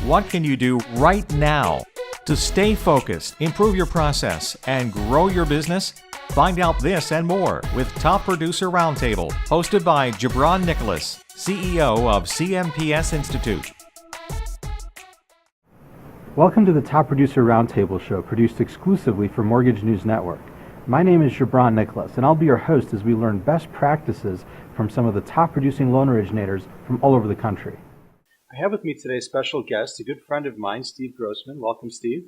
What can you do right now to stay focused, improve your process, and grow your business? Find out this and more with Top Producer Roundtable, hosted by Gibran Nicholas, CEO of CMPS Institute. Welcome to the Top Producer Roundtable show, produced exclusively for Mortgage News Network. My name is Gibran Nicholas, and I'll be your host as we learn best practices from some of the top producing loan originators from all over the country. I have with me today a special guest, a good friend of mine, Steve Grossman. Welcome, Steve.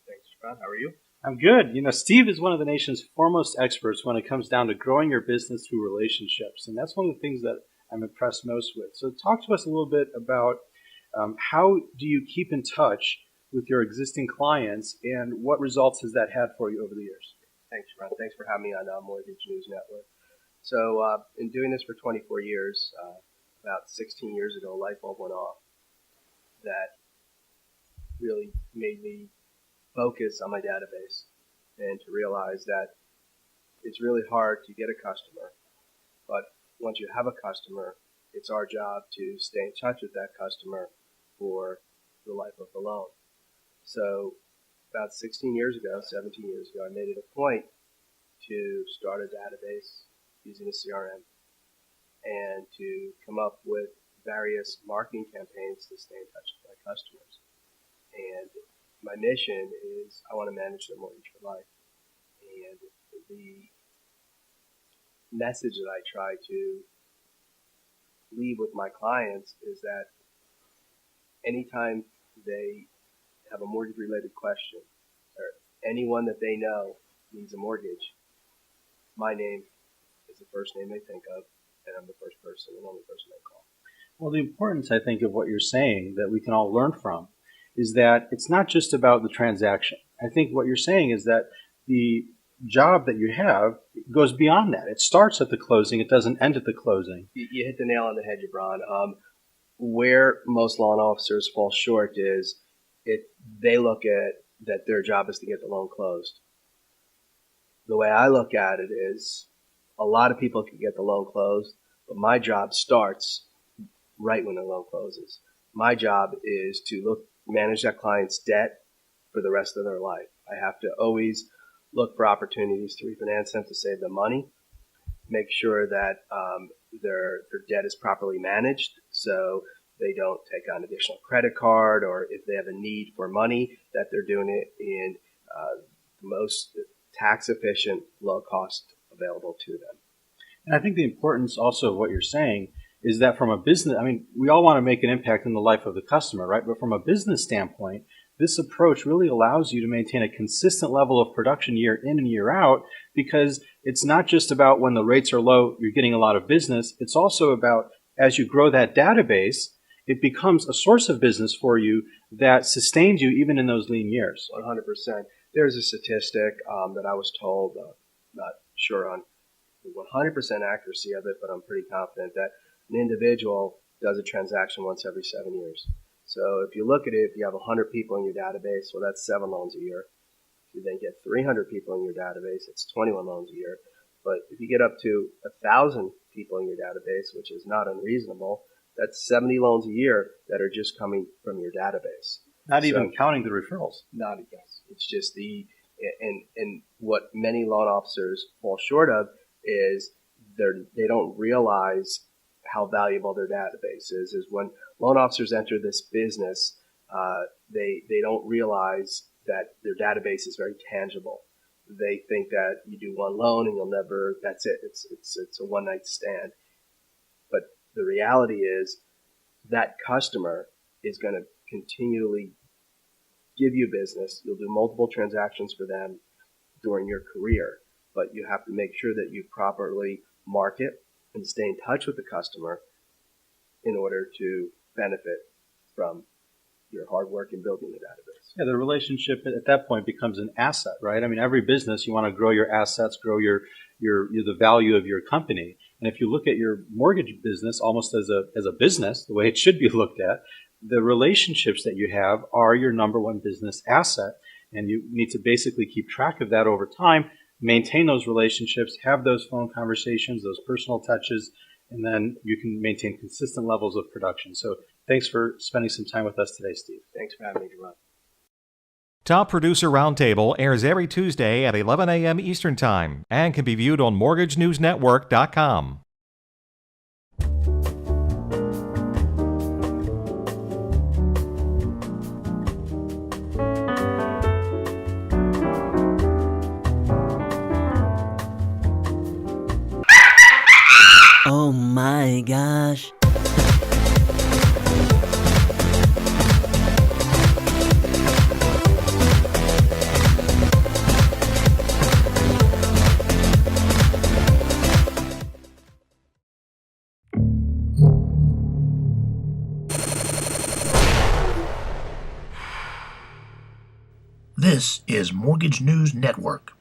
Thanks, Gibran. How are you? I'm good. You know, Steve is one of the nation's foremost experts when it comes down to growing your business through relationships, and that's one of the things that I'm impressed most with. So talk to us a little bit about how do you keep in touch with your existing clients, and what results has that had for you over the years? Thanks, Gibran. Thanks for having me on Mortgage News Network. So in doing this for 24 years, about 16 years ago, a light bulb went off that really made me focus on my database and to realize that it's really hard to get a customer, but once you have a customer, it's our job to stay in touch with that customer for the life of the loan. So about 16 years ago, 17 years ago, I made it a point to start a database using a CRM and to come up with various marketing campaigns to stay in touch with my customers. And my mission is I want to manage their mortgage for life. And the message that I try to leave with my clients is that anytime they have a mortgage-related question or anyone that they know needs a mortgage, my name is the first name they think of, and I'm the first person and only person they call. Well, the importance, I think, of what you're saying that we can all learn from is that it's not just about the transaction. I think what you're saying is that the job that you have goes beyond that. It starts at the closing. It doesn't end at the closing. You hit the nail on the head, Gibran. Where most loan officers fall short is they look at that their job is to get the loan closed. The way I look at it is a lot of people can get the loan closed, but my job starts right when the loan closes. My job is to manage that client's debt for the rest of their life. I have to always look for opportunities to refinance them to save them money, make sure that their debt is properly managed so they don't take on additional credit card, or if they have a need for money, that they're doing it in the most tax efficient, low cost available to them. And I think the importance also of what you're saying is that from a business, I mean, we all want to make an impact in the life of the customer, right? But from a business standpoint, this approach really allows you to maintain a consistent level of production year in and year out, because it's not just about when the rates are low, you're getting a lot of business. It's also about as you grow that database, it becomes a source of business for you that sustains you even in those lean years. 100%. There's a statistic that I was told, not sure on the 100% accuracy of it, but I'm pretty confident that an individual does a transaction once every 7 years. So if you look at it, if you have 100 people in your database, well, that's 7 loans a year. If you then get 300 people in your database, it's 21 loans a year. But if you get up to 1,000 people in your database, which is not unreasonable, that's 70 loans a year that are just coming from your database. Not even counting the referrals. Not yes. It's just and what many loan officers fall short of is they don't realize how valuable their database is. Is when loan officers enter this business, they don't realize that their database is very tangible. They think that you do one loan and that's it. It's a one night stand. But the reality is that customer is going to continually give you business. You'll do multiple transactions for them during your career, but you have to make sure that you properly market and stay in touch with the customer in order to benefit from your hard work in building the database. Yeah, the relationship at that point becomes an asset, right? I mean, every business, you want to grow your assets, grow the value of your company. And if you look at your mortgage business almost as a business, the way it should be looked at, the relationships that you have are your number one business asset. And you need to basically keep track of that over time, maintain those relationships, have those phone conversations, those personal touches, and then you can maintain consistent levels of production. So thanks for spending some time with us today, Steve. Thanks for having me, Gibran. Top Producer Roundtable airs every Tuesday at 11 a.m. Eastern Time and can be viewed on MortgageNewsNetwork.com. Oh my gosh. This is Mortgage News Network.